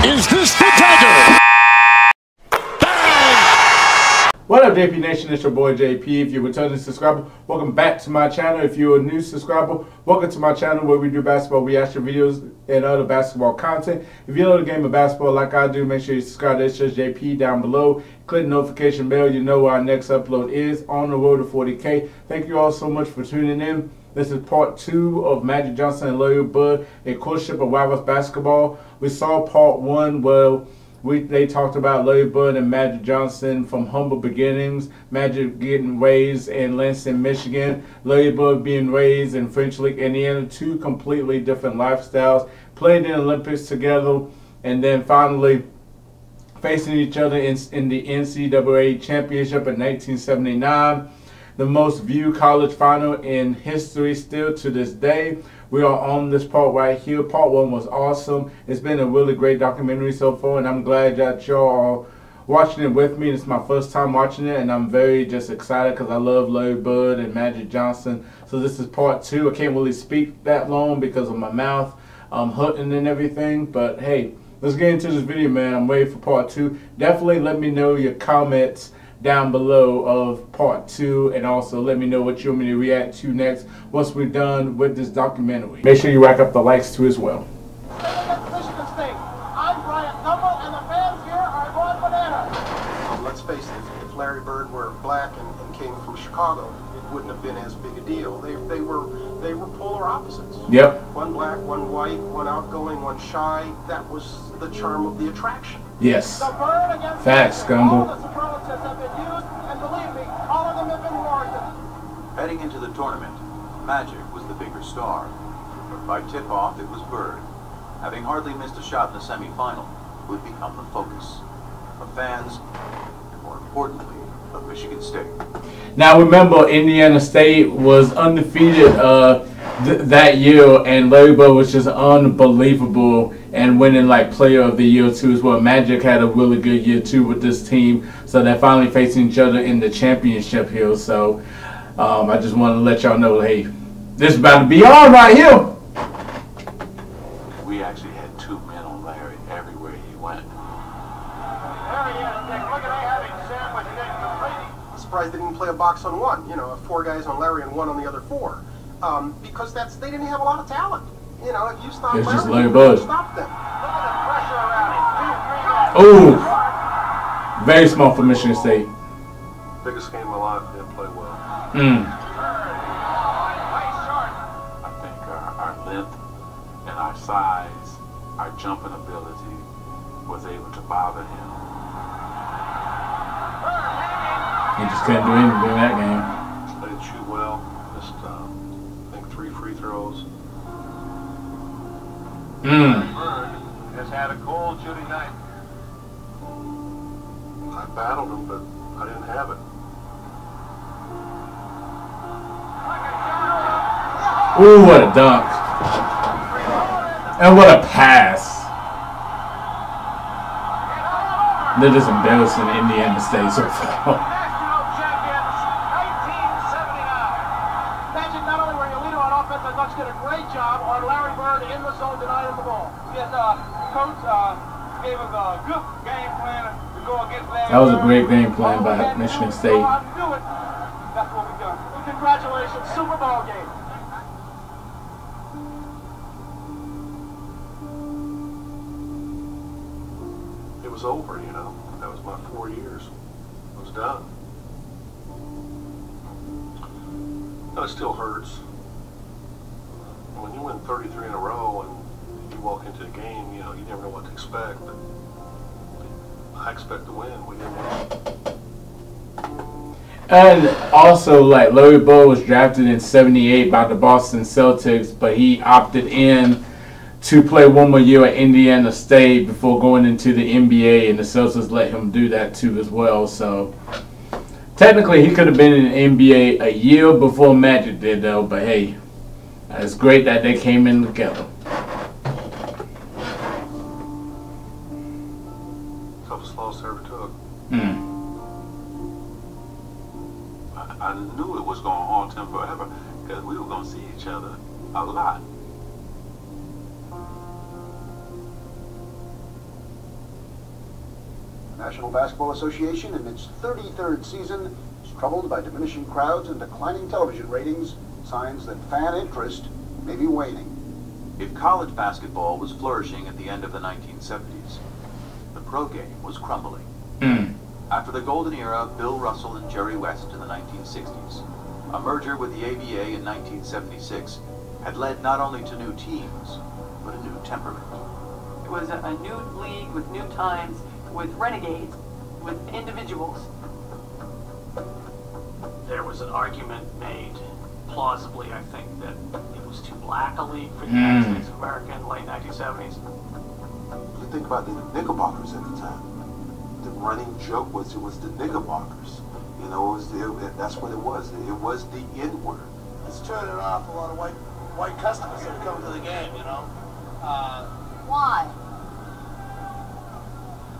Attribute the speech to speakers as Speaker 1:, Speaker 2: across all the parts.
Speaker 1: Is this the dagger?
Speaker 2: What up, JP Nation? It's your boy JP. If you're a returning subscriber, welcome back to my channel. If you're a new subscriber, welcome to my channel where we do basketball reaction videos and other basketball content. If you know the game of basketball like I do, make sure you subscribe to ItzJustJP down below. Click the notification bell. You know where our next upload is. On the road to 40K. Thank you all so much for tuning in. This is part 2 of Magic Johnson and Larry Bird, A Courtship of Rivals basketball. We saw part 1 where they talked about Larry Bird and Magic Johnson from humble beginnings. Magic getting raised in Lansing, Michigan. Larry Bird being raised in French Lick, Indiana. Two completely different lifestyles. Played in the Olympics together, and then finally facing each other in the NCAA championship in 1979. The most viewed college final in history still to this day. We are on this part right here. Part 1 was awesome. It's been a really great documentary so far, and I'm glad that y'all are watching it with me. It's my first time watching it, and I'm very just excited because I love Larry Bird and Magic Johnson. So this is part 2. I can't really speak that long because of my mouth hurting and everything. But hey, let's get into this video, man. I'm ready for part 2. Definitely let me know your comments down below of part 2, and also let me know what you want me to react to next once we're done with this documentary. Make sure you rack up the likes too as well.
Speaker 3: Michigan State. I'm Bryant Gumbel, and the fans here are going bananas. Let's face it, if Larry Bird were black and came from Chicago, it wouldn't have been as big a deal. They were polar opposites.
Speaker 2: Yep.
Speaker 3: One black, one white, one outgoing, one shy. That was the charm of the attraction.
Speaker 2: Yes.
Speaker 3: Facts,
Speaker 2: Gumbel.
Speaker 3: All the superlatives have been used, and believe me, all of them have been warranted.
Speaker 4: Heading into the tournament, Magic was the bigger star. But by tip-off, it was Bird. Having hardly missed a shot in the semifinal, would become the focus of fans, and more importantly, of Michigan State.
Speaker 2: Now remember, Indiana State was undefeated that year, and Larry Bird was just unbelievable and winning like player of the year too as well. Magic had a really good year too with this team, so they're finally facing each other in the championship here. So I just want to let y'all know, hey, this is about to be on right here.
Speaker 4: We actually had 2 men on Larry everywhere he went.
Speaker 3: There he is, Dick. Look at that having sandwich, Dick. I'm surprised they didn't play a box on 1. You know, 4 guys on Larry and 1 on the other 4. Because they didn't have a lot of talent. You know, if you stop
Speaker 2: it's
Speaker 3: Larry,
Speaker 2: just Larry Bird.
Speaker 3: Stop them. Look at the pressure around him. 2, 3 guys.
Speaker 2: Ooh, very small for Michigan State.
Speaker 3: Biggest game of my life. Didn't play well.
Speaker 4: I think our length and our size, our jumping ability was able to bother him.
Speaker 2: He just couldn't do anything in that game.
Speaker 3: I didn't shoot well. Missed, I think 3 free throws. Bird has had a cold shooting night. I battled him, but I didn't have it.
Speaker 2: Ooh, what a dunk. And what a pass. They're just embarrassing Indiana State so far.
Speaker 3: National champions, 1979. Magic not only were your leader on offense, I thought you did a great job on Larry Bird in the zone denying him the ball. Yes, Coach gave us a good game plan to go against Larry.
Speaker 2: That was a great game plan by Michigan State.
Speaker 3: That's what we done. Congratulations, Super Bowl game. It was over, you know. That was my 4 years. I was done. But it still hurts. When you win 33 in a row and you walk into the game, you know, you never know what to expect. But I expect to win. We didn't win.
Speaker 2: And also, like, Larry Bird was drafted in '78 by the Boston Celtics, but he opted in to play 1 more year at Indiana State before going into the NBA, and the Celtics let him do that too as well. So technically he could have been in the NBA a year before Magic did though, but hey, it's great that they came in together.
Speaker 3: Toughest loss I ever took.
Speaker 4: I knew it was going to haunt him forever because we were going to see each other a lot.
Speaker 1: National Basketball Association, in its 33rd season, is troubled by diminishing crowds and declining television ratings, signs that fan interest may be waning.
Speaker 4: If college basketball was flourishing at the end of the 1970s, the pro game was crumbling. After the golden era of Bill Russell and Jerry West in the 1960s, a merger with the ABA in 1976 had led not only to new teams, but a new temperament.
Speaker 5: It was a new league with new times, with renegades, with individuals.
Speaker 6: There was an argument made, plausibly I think, that it was too black a league for the United States of America in the late 1970s.
Speaker 3: You think about the Knickerbockers at the time. The running joke was it was the Knickerbockers. You know, that's what it was. It was the N-word.
Speaker 7: It's turning off a lot of white customers that are coming to the game, you know.
Speaker 8: Why?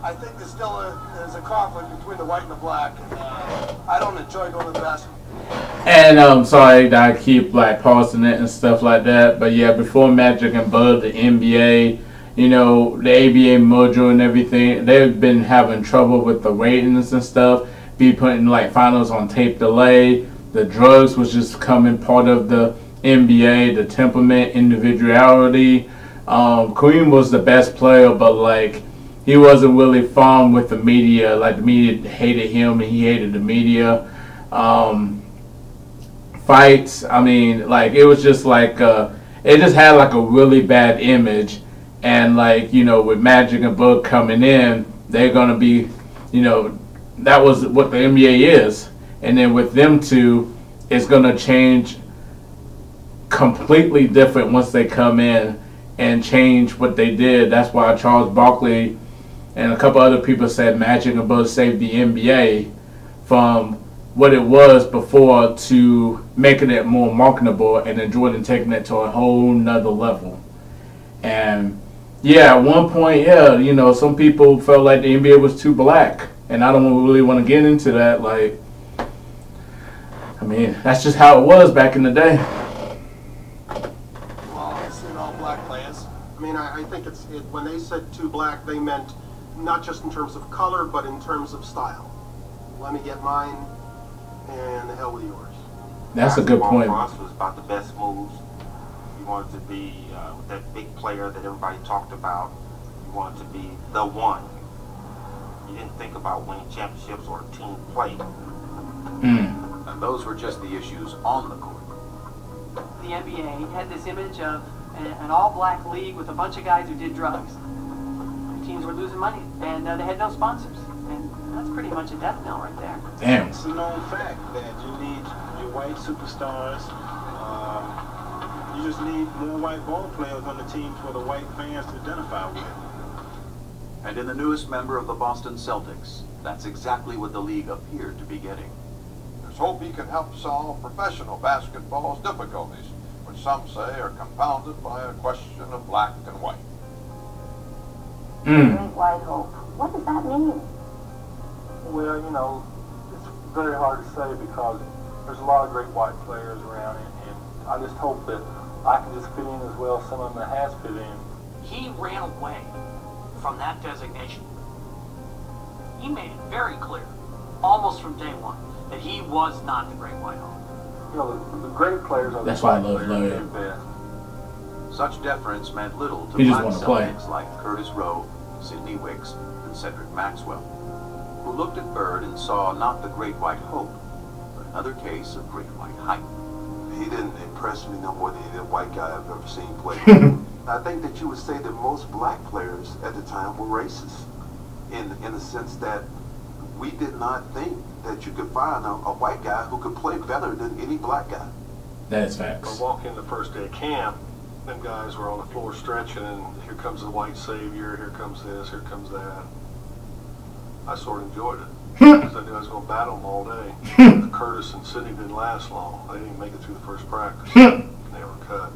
Speaker 7: I think there's a conflict between the white and the black, and I don't enjoy going to the basketball.
Speaker 2: And I'm sorry that I keep like pausing it and stuff like that, but yeah, before Magic and Bud, the NBA, you know, the ABA merger and everything, they've been having trouble with the ratings and stuff, be putting like finals on tape delay. The drugs was just coming part of the NBA, the temperament, individuality. Kareem was the best player, but like he wasn't really fun with the media. Like the media hated him and he hated the media. Fights, I mean, like it was just like it just had like a really bad image. And like, you know, with Magic and Bud coming in, they're gonna be, you know, that was what the NBA is. And then with them two, it's gonna change completely different once they come in and change what they did. That's why Charles Barkley and a couple other people said Magic and Bud saved the NBA from what it was before to making it more marketable, and then Jordan taking it to a whole nother level. And yeah, at one point, yeah, you know, some people felt like the NBA was too black, and I don't really want to get into that. Like, I mean, that's just how it was back in the day.
Speaker 7: Well, I've seen all black players.
Speaker 3: I mean, I think when they said too black, they meant not just in terms of color, but in terms of style. Let me get mine, and the hell with yours.
Speaker 2: That's a good point.
Speaker 9: For us was about the best moves. You wanted to be that big player that everybody talked about. You wanted to be the one. You didn't think about winning championships or team play.
Speaker 4: And those were just the issues on the court.
Speaker 5: The NBA had this image of an all-black league with a bunch of guys who did drugs. Teams were losing money, and they had no sponsors. And that's pretty much a death knell right there.
Speaker 2: Damn.
Speaker 10: It's a known fact that you need your white superstars. You just need more white ball players on the team for the white fans to identify with.
Speaker 4: And in the newest member of the Boston Celtics, that's exactly what the league appeared to be getting.
Speaker 11: There's hope he can help solve professional basketball's difficulties, which some say are compounded by a question of black and white.
Speaker 8: Great white hope. What does that mean?
Speaker 12: Well, you know, it's very hard to say because there's a lot of great white players around, and I just hope that I can just fit in as well as some of them that has fit in.
Speaker 6: He ran away from that designation. He made it very clear, almost from day one, that he was not the great white hope.
Speaker 12: You know, the great players are
Speaker 2: That's
Speaker 12: the
Speaker 2: why I
Speaker 12: white
Speaker 2: love
Speaker 12: players
Speaker 2: Larry.
Speaker 12: that are best.
Speaker 4: Such deference meant little to
Speaker 2: He just
Speaker 4: black
Speaker 2: wanna play.
Speaker 4: Celtics like Curtis Rowe, Sidney Wicks, and Cedric Maxwell, who looked at Bird and saw not the great white hope, but another case of great white hype.
Speaker 3: He didn't impress me no more than any white guy I've ever seen play. I think that you would say that most black players at the time were racist, in the sense that we did not think that you could find a white guy who could play better than any black guy.
Speaker 2: That is
Speaker 7: I
Speaker 2: facts.
Speaker 7: walk in the first day of camp, them guys were on the floor stretching, and here comes the white savior, here comes this, here comes that. I sort of enjoyed it, because I knew I was going to battle them all day. Curtis and Sidney didn't last long. They didn't make it through the first practice. They were cut.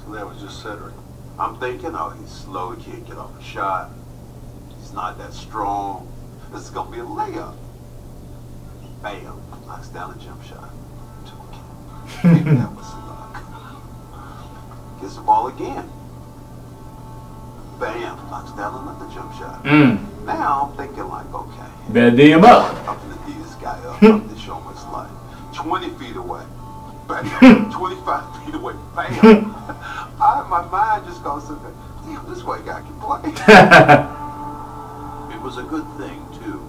Speaker 7: So that was just Cedric.
Speaker 3: I'm thinking, oh, he's slow, he can't get off a shot. He's not that strong. This is going to be a layup. Bam, knocks down a jump shot. Maybe that was some luck. Gets the ball again. Bam, knocks down another jump shot.
Speaker 4: Now I'm thinking like, okay,
Speaker 2: better D him up.
Speaker 4: I'm gonna D this guy up. I'm gonna show him what's like. 20 feet away, bam. 25 feet away, bam. My mind just goes, damn, this white guy can play. It was a good thing too.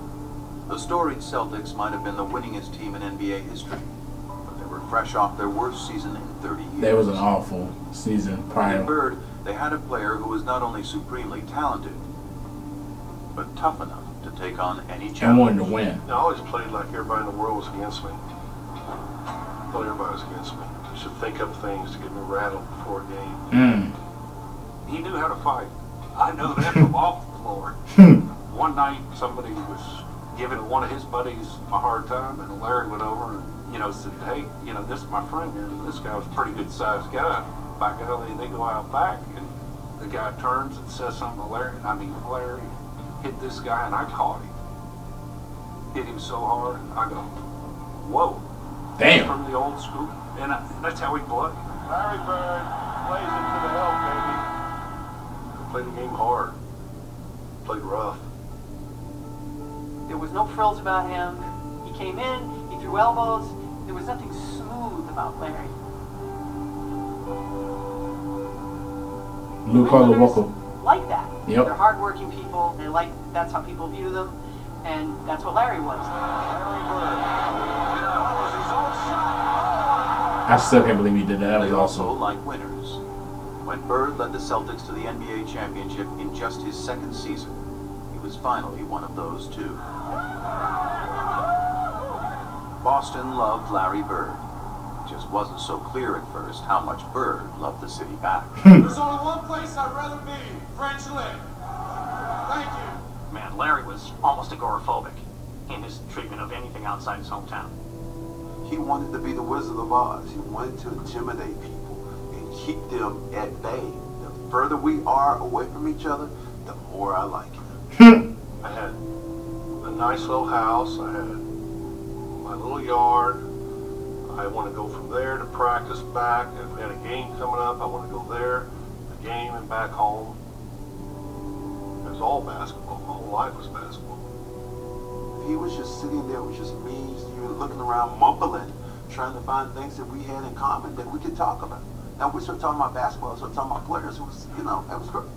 Speaker 4: The storied Celtics might have been the winningest team in NBA history, but they were fresh off their worst season in 30 years.
Speaker 2: That was an awful season prior.
Speaker 4: In Bird, they had a player who was not only supremely talented, but tough enough to take on any challenge.
Speaker 2: And wanted to win.
Speaker 7: I always played like everybody in the world was against me. I thought everybody was against me. I should think up things to get me rattled before a game.
Speaker 10: He knew how to fight. I know that from off the floor. One night, somebody was giving one of his buddies a hard time, and Larry went over and, said, hey, this is my friend here. This guy was a pretty good sized guy. By golly, they go out back, and the guy turns and says something to Larry. Larry hit this guy, and I caught him. Hit him so hard, I go, whoa.
Speaker 2: Damn.
Speaker 10: From the old school. And that's how he played.
Speaker 12: Larry Bird plays it to the hilt, baby.
Speaker 7: Played the game hard. Played rough.
Speaker 5: There was no frills about him. He came in, he threw elbows. There was nothing smooth about Larry.
Speaker 2: Blue collar Walker.
Speaker 5: Like that.
Speaker 2: Yep.
Speaker 5: They're hardworking people. They like, that's how people view them. And that's what Larry was.
Speaker 2: I still can't believe he did that. That was
Speaker 4: They
Speaker 2: awesome.
Speaker 4: also like winners. When Bird led the Celtics to the NBA championship in just his second season, he was finally one of those too. Boston loved Larry Bird. It just wasn't so clear at first how much Bird loved the city back.
Speaker 3: There's only one place I'd rather be, French Lick. Thank you.
Speaker 6: Man, Larry was almost agoraphobic in his treatment of anything outside his hometown.
Speaker 4: He wanted to be the Wizard of Oz. He wanted to intimidate people and keep them at bay. The further we are away from each other, the more I like him.
Speaker 7: I had a nice little house. I had my little yard. I want to go from there to practice back. If we had a game coming up, I want to go there, a game, and back home. It was all basketball. My whole life was basketball.
Speaker 4: He was just sitting there with just me, you were looking around, mumbling, trying to find things that we had in common that we could talk about. Now, we started talking about basketball, we started talking about players. It was, that was great.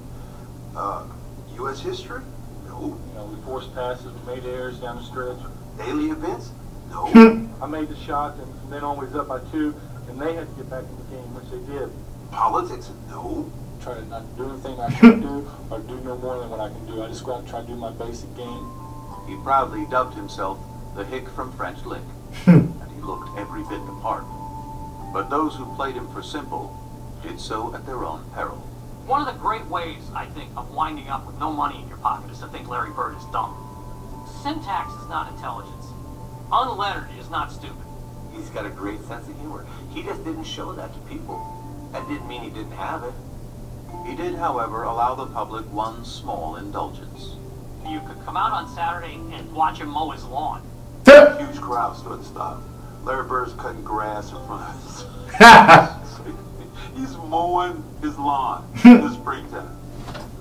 Speaker 4: U.S. history? No.
Speaker 12: We forced passes, we made errors down the stretch.
Speaker 4: Daily events? No.
Speaker 12: I made the shot, and from then on we was up by 2, and they had to get back in the game, which they did.
Speaker 4: Politics? No.
Speaker 12: Try to not do anything I can do, or do no more than what I can do. I just go out and try to do my basic game.
Speaker 4: He proudly dubbed himself the Hick from French Lick, and he looked every bit the part. But those who played him for simple did so at their own peril.
Speaker 6: One of the great ways, I think, of winding up with no money in your pocket is to think Larry Bird is dumb. Syntax is not intelligence. Unlettered is not stupid.
Speaker 4: He's got a great sense of humor. He just didn't show that to people. That didn't mean he didn't have it. He did, however, allow the public one small indulgence.
Speaker 6: You could come out on Saturday and watch him mow his lawn.
Speaker 4: Huge crowds couldn't stop. Larry Bird's cutting grass in front of us. He's mowing his lawn in the springtime.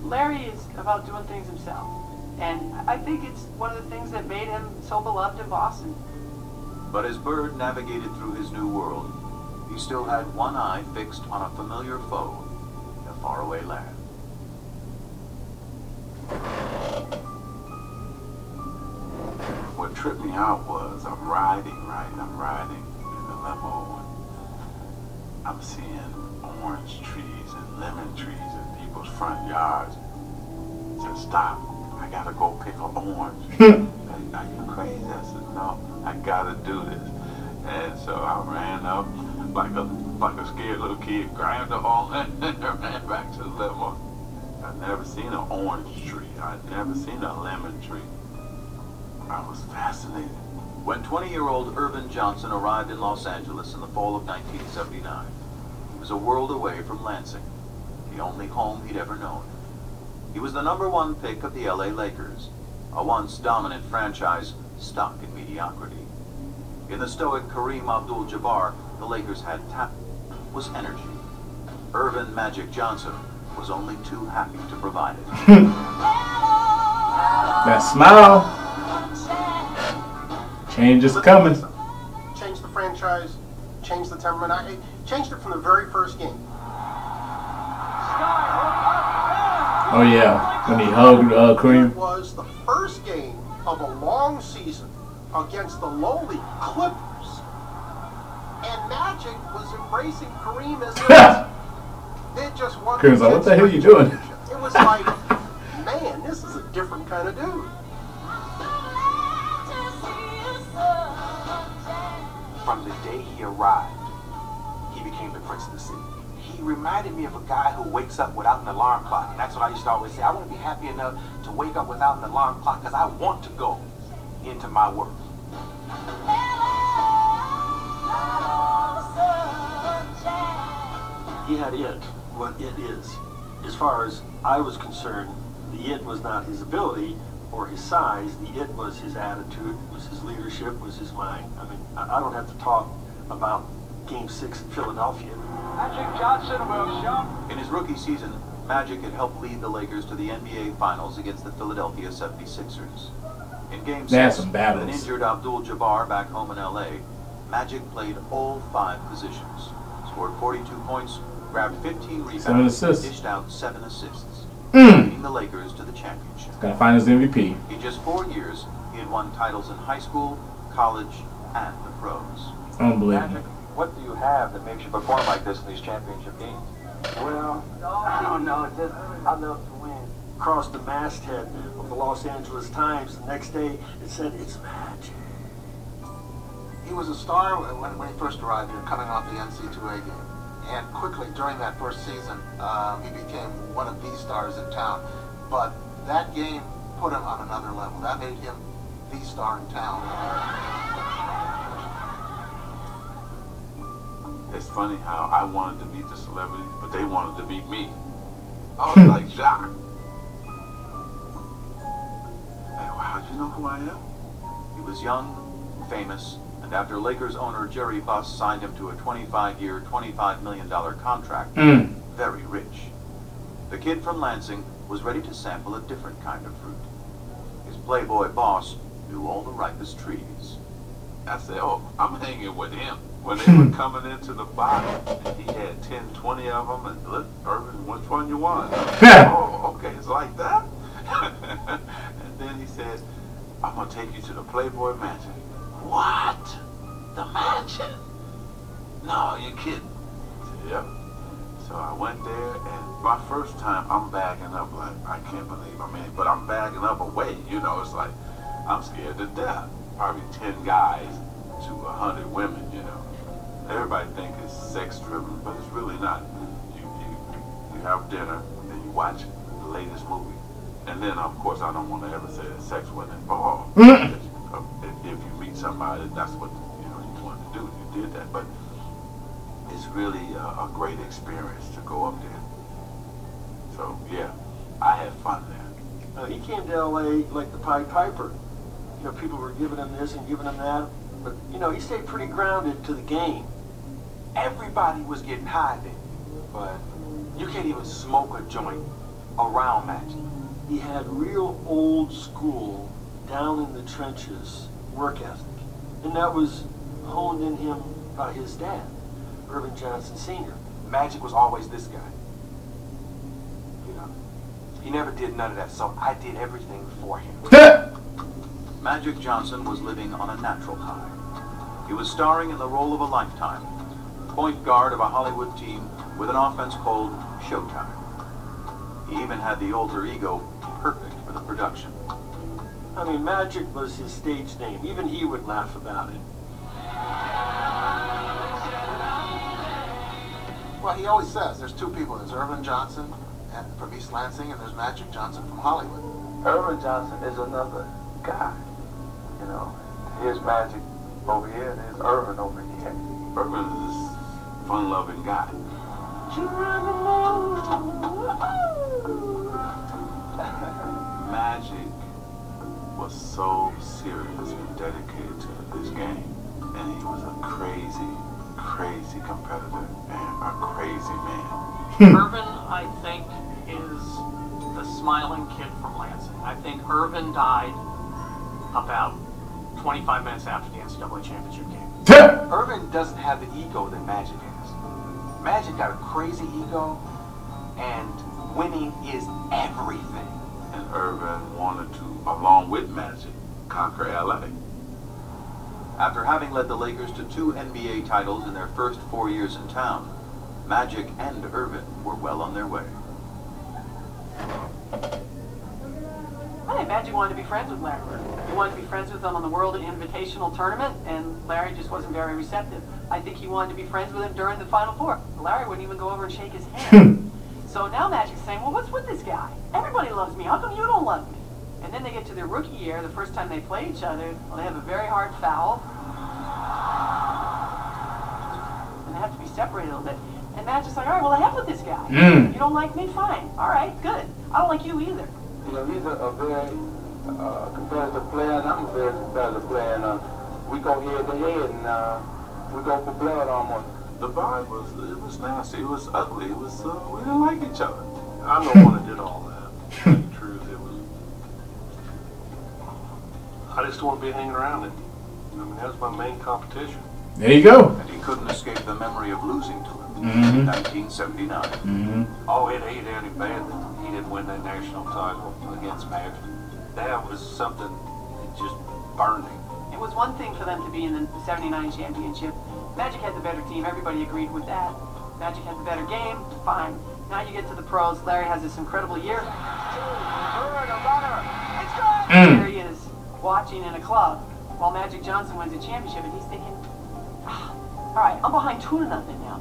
Speaker 5: Larry is about doing things himself. And I think it's one of the things that made him so beloved in Boston.
Speaker 4: But as Bird navigated through his new world, he still had one eye fixed on a familiar foe in a faraway land. What tripped me out was I'm riding in the limo, and I'm seeing orange trees and lemon trees in people's front yards. I said, stop, I gotta go pick an orange. Are you crazy? I said, no, I gotta do this. And so I ran up like a scared little kid, grabbed the orange and ran back to the limo. I'd never seen an orange tree. I'd never seen a lemon tree. I was fascinated. When 20-year-old Irvin Johnson arrived in Los Angeles in the fall of 1979, he was a world away from Lansing, the only home he'd ever known. He was the #1 pick of the LA Lakers, a once dominant franchise stuck in mediocrity. In the stoic Kareem Abdul-Jabbar, the Lakers had talent, was energy. Irvin Magic Johnson was only too happy to provide it.
Speaker 2: That smile. Change is coming.
Speaker 3: Change the franchise, change the temperament. I changed it from the very first game.
Speaker 2: Oh yeah, when he hugged Kareem.
Speaker 3: It was the first game of a long season against the lowly Clippers, and Magic was embracing Kareem as they just won.
Speaker 2: Kareem's like, what the hell are you doing?
Speaker 3: It was like, man, this is a different kind of dude.
Speaker 9: From the day he arrived, he became the prince of the city. He reminded me of a guy who wakes up without an alarm clock. And that's what I used to always say. I want to be happy enough to wake up without an alarm clock because I want to go into my work.
Speaker 13: He had it, what it is. As far as I was concerned, the it was not his ability or his size. The it was his attitude, was his leadership, was his mind. I mean, I don't have to talk about Game 6 in Philadelphia.
Speaker 6: Magic Johnson will show.
Speaker 4: In his rookie season, Magic had helped lead the Lakers to the NBA Finals against the Philadelphia 76ers. In Game 6,
Speaker 2: some
Speaker 4: with
Speaker 2: battles.
Speaker 4: an injured Abdul-Jabbar back home in LA, Magic played all 5 positions, scored 42 points, grabbed 15 rebounds,
Speaker 2: 7 assists.
Speaker 4: dished out 7 assists, leading the Lakers to the championship.
Speaker 2: Gonna find his MVP.
Speaker 4: In just 4 years, he had won titles in high school, college, and the pros.
Speaker 2: Unbelievable.
Speaker 14: What do you have that makes you perform like this in these championship games?
Speaker 13: Well, I don't know. Just I love to win. Across the masthead of the Los Angeles Times the next day, it said, "It's Magic."
Speaker 3: He was a star when he first arrived here, coming off the NC2A game. And quickly, during that first season, he became one of the stars in town. But that game put him on another level. That made him the star in town.
Speaker 10: It's funny how I wanted to meet the celebrities, but they wanted to meet me. I was like, Jacques. Hey, wow, you know who I am?
Speaker 4: He was young, famous, and after Lakers owner Jerry Buss signed him to a 25-year, $25 million contract, very rich. The kid from Lansing was ready to sample a different kind of fruit. His playboy boss knew all the ripest trees.
Speaker 10: I said, oh, I'm hanging with him. When they were coming into the bar, he had 10, 20 of them, and look, Irvin, which one you want? Oh, okay, it's like that? And then he said, I'm going to take you to the Playboy Mansion. What? The mansion? No, you're kidding. I said, yep. So I went there, and my first time, I'm bagging up like, I can't believe, but I'm bagging up away, you know, it's like, I'm scared to death. Probably 10 guys to 100 women, you know. Everybody think it's sex-driven, but it's really not. You have dinner, then you watch the latest movie. And then, of course, I don't want to ever say that sex wasn't involved. If you meet somebody, that's what you want to do. You did that. But it's really a great experience to go up there. So, yeah, I had fun there.
Speaker 13: He came to L.A. like the Pied Piper. You know, people were giving him this and giving him that. But, you know, he stayed pretty grounded to the game.
Speaker 9: Everybody was getting high then, but you can't even smoke a joint around Magic.
Speaker 13: He had real old school, down in the trenches work ethic. And that was honed in him by his dad, Irvin Johnson Sr.
Speaker 9: Magic was always this guy. You know, he never did none of that, so I did everything for him.
Speaker 4: Magic Johnson was living on a natural high. He was starring in the role of a lifetime, point guard of a Hollywood team with an offense called Showtime. He even had the alter ego perfect for the production.
Speaker 13: I mean, Magic was his stage name. Even he would laugh about it.
Speaker 3: Well, he always says there's 2 people. There's Irvin Johnson from East Lansing, and there's Magic Johnson from Hollywood.
Speaker 14: Irvin Johnson is another guy. You know, here's Magic over here, and there's Irvin over here.
Speaker 10: Irvin is this fun-loving guy. Magic was so serious and dedicated to his game, and he was a crazy, crazy competitor and a crazy man.
Speaker 6: Irvin, I think, is the smiling kid from Lansing. I think Irvin died about 25 minutes after the NCAA championship game.
Speaker 4: Irvin doesn't have the ego that Magic has. Magic got a crazy ego, and winning is everything.
Speaker 10: And Irvin wanted to, along with Magic, conquer LA.
Speaker 4: After having led the Lakers to 2 NBA titles in their first 4 years in town, Magic and Irvin were well on their way.
Speaker 5: I think Magic wanted to be friends with Larry Bird. He wanted to be friends with him on the World Invitational Tournament, and Larry just wasn't very receptive. I think he wanted to be friends with him during the Final Four. Larry wouldn't even go over and shake his hand. So now Magic's saying, well, what's with this guy? Everybody loves me. How come you don't love me? And then they get to their rookie year, the first time they play each other, well, they have a very hard foul. And they have to be separated a little bit. And Magic's like, all right, well, I have with this guy. You don't like me? Fine. All right, good. I don't like you either.
Speaker 14: You know, he's a very competitive player, and I'm a very competitive player, and we go head to head, and we go for blood almost.
Speaker 10: The vibe was nasty. It was ugly. It was we didn't like each other.
Speaker 7: I'm the one that did all that. To tell you the truth, I just don't want to be hanging around it. I mean, that was my main competition.
Speaker 2: There you go.
Speaker 4: And he couldn't escape the memory of losing to him in 1979.
Speaker 10: Oh, it ate Andy bad that he didn't win that national title against Magic. That was something that just burned him.
Speaker 5: It was one thing for them to be in the 79 championship. Magic had the better team. Everybody agreed with that. Magic had the better game. Fine. Now you get to the pros. Larry has this incredible year. Here he is watching in a club while Magic Johnson wins a championship, and he's thinking, all right, I'm behind 2-0 now.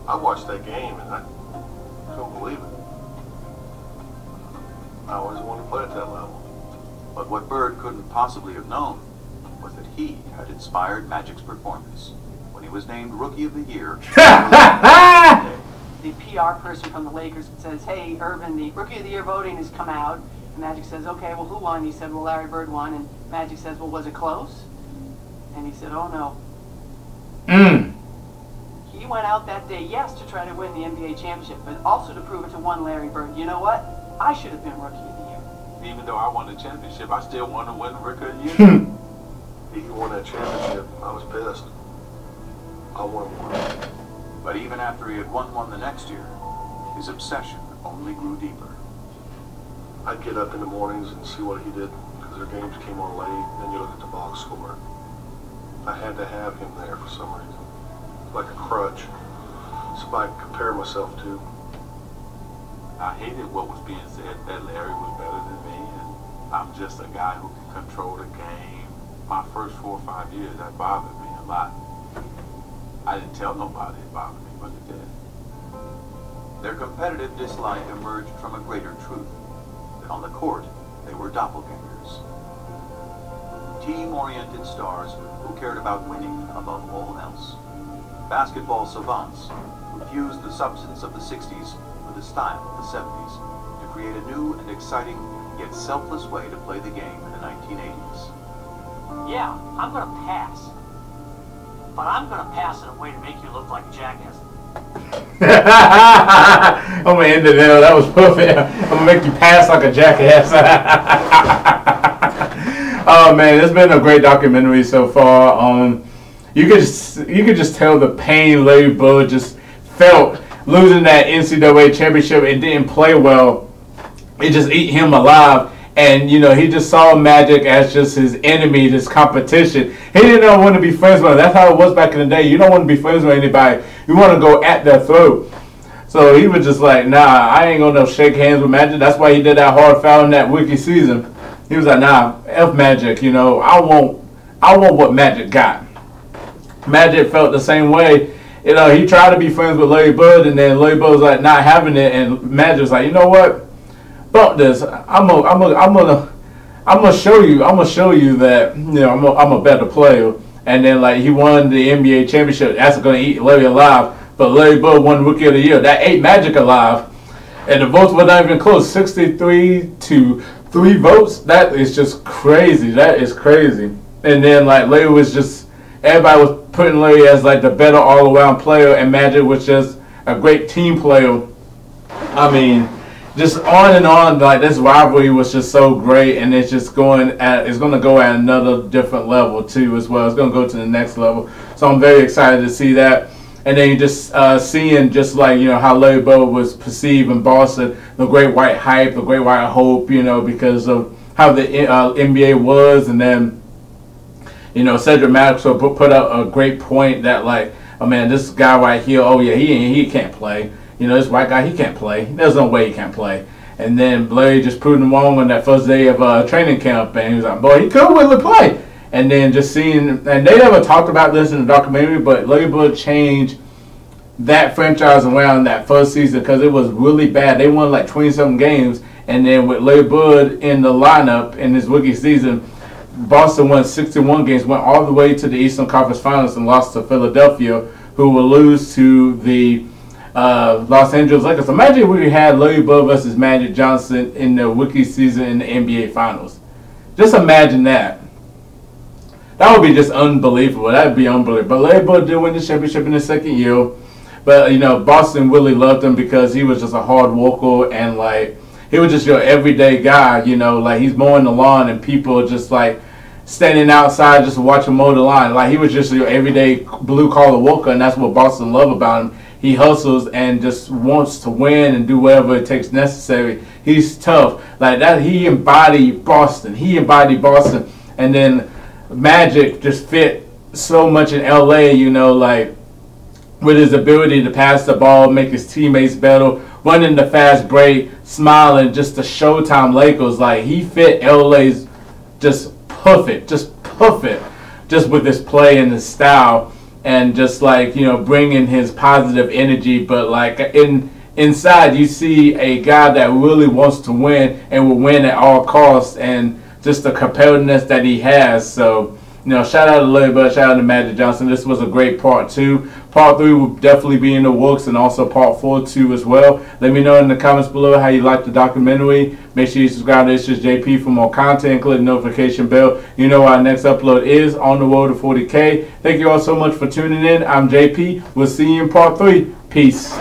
Speaker 7: I watched that game, and I couldn't believe it. I always wanted to play at that level.
Speaker 4: But what Bird couldn't possibly have known was that he had inspired Magic's performance when he was named Rookie of the Year.
Speaker 5: The PR person from the Lakers says, hey, Irvin, the Rookie of the Year voting has come out. And Magic says, okay, well, who won? He said, well, Larry Bird won. And Magic says, well, was it close? And he said, oh, no. He went out that day, yes, to try to win the NBA championship, but also to prove it to one Larry Bird. You know what? I should have been Rookie of the Year.
Speaker 10: Even though I won the championship, I still want to win Rookie of the Year.
Speaker 7: He won that championship. I was pissed. I wanted one.
Speaker 4: But even after he had won one the next year, his obsession only grew deeper.
Speaker 7: I'd get up in the mornings and see what he did because their games came on late. Then you look at the box score. I had to have him there for some reason, like a crutch, somebody to compare myself to.
Speaker 10: I hated what was being said that Larry was better than me, and I'm just a guy who can control the game. My first 4 or 5 years, that bothered me a lot. I didn't tell nobody it bothered me, but it did.
Speaker 4: Their competitive dislike emerged from a greater truth, that on the court, they were doppelgangers. Team-oriented stars who cared about winning above all else. Basketball savants who fused the substance of the 60s with the style of the 70s to create a new and exciting yet selfless way to play the game in the 1980s.
Speaker 6: Yeah, I'm going to pass. But I'm going to pass in a way to make you look like a jackass.
Speaker 2: I'm going to end it there. That was perfect. I'm going to make you pass like a jackass. Oh, man, it's been a great documentary so far. You could just tell the pain Larry Bird just felt losing that NCAA championship and didn't play well. It just ate him alive. And, you know, he just saw Magic as just his enemy, his competition. He didn't want to be friends with him. That's how it was back in the day. You don't want to be friends with anybody. You want to go at their throat. So he was just like, nah, I ain't going to shake hands with Magic. That's why he did that hard foul in that rookie season. He was like, nah, F Magic, you know, I want what Magic got. Magic felt the same way. You know, he tried to be friends with Larry Bird, and then Larry Bird was like not having it, and Magic was like, you know what? Fuck this. I'm gonna show you that, you know, I'm a better player. And then like he won the NBA championship. That's gonna eat Larry alive. But Larry Bird won Rookie of the Year. That ate Magic alive. And the votes were not even close. 63 to 3 votes. That is just crazy. That is crazy. And then like Larry was just, everybody was putting Larry as like the better all around player, and Magic was just a great team player. I mean, just on and on. Like, this rivalry was just so great, and it's just going to go at another different level too as well. It's going to go to the next level. So I'm very excited to see that. And then you just seeing just like, you know, how Larry Bird was perceived in Boston, the great white hype, the great white hope, you know, because of how the NBA was. And then, you know, Cedric Maxwell put up a great point that, like, oh man, this guy right here, oh yeah, he can't play. You know, this white guy, he can't play. There's no way he can't play. And then Larry just proved him wrong on that first day of training camp, and he was like, boy, he could really play. And then just seeing, and they never talked about this in the documentary, but Larry Bird changed that franchise around that first season because it was really bad. They won like 20-something games, and then with Larry Bird in the lineup in his rookie season, Boston won 61 games, went all the way to the Eastern Conference Finals, and lost to Philadelphia, who will lose to the Los Angeles Lakers. Imagine we had Larry Bird versus Magic Johnson in the rookie season in the NBA Finals. Just imagine that. That would be just unbelievable. That would be unbelievable. But Larry Bird did win the championship in his second year. But, you know, Boston really loved him because he was just a hard worker, and, like, he was just your everyday guy, you know. Like, he's mowing the lawn and people just, like, standing outside just watching mow the lawn. Like, he was just your everyday blue-collar worker, and that's what Boston loved about him. He hustles and just wants to win and do whatever it takes necessary. He's tough. Like that, he embodied Boston. And then Magic just fit so much in LA, you know, like with his ability to pass the ball, make his teammates better, running the fast break, smiling, just the Showtime Lakers. Like, he fit LA's just perfect, just with his play and his style. And just like, you know, bringing his positive energy, but like inside you see a guy that really wants to win and will win at all costs, and just the competitiveness that he has. So, you know, shout out to Larry Bird, shout out to Magic Johnson. This was a great part 2. Part 3 will definitely be in the works, and also part 4 too as well. Let me know in the comments below how you like the documentary. Make sure you subscribe to ItzJustJP for more content. Click the notification bell. You know our next upload is on the road to 40K. Thank you all so much for tuning in. I'm JP. We'll see you in part 3. Peace.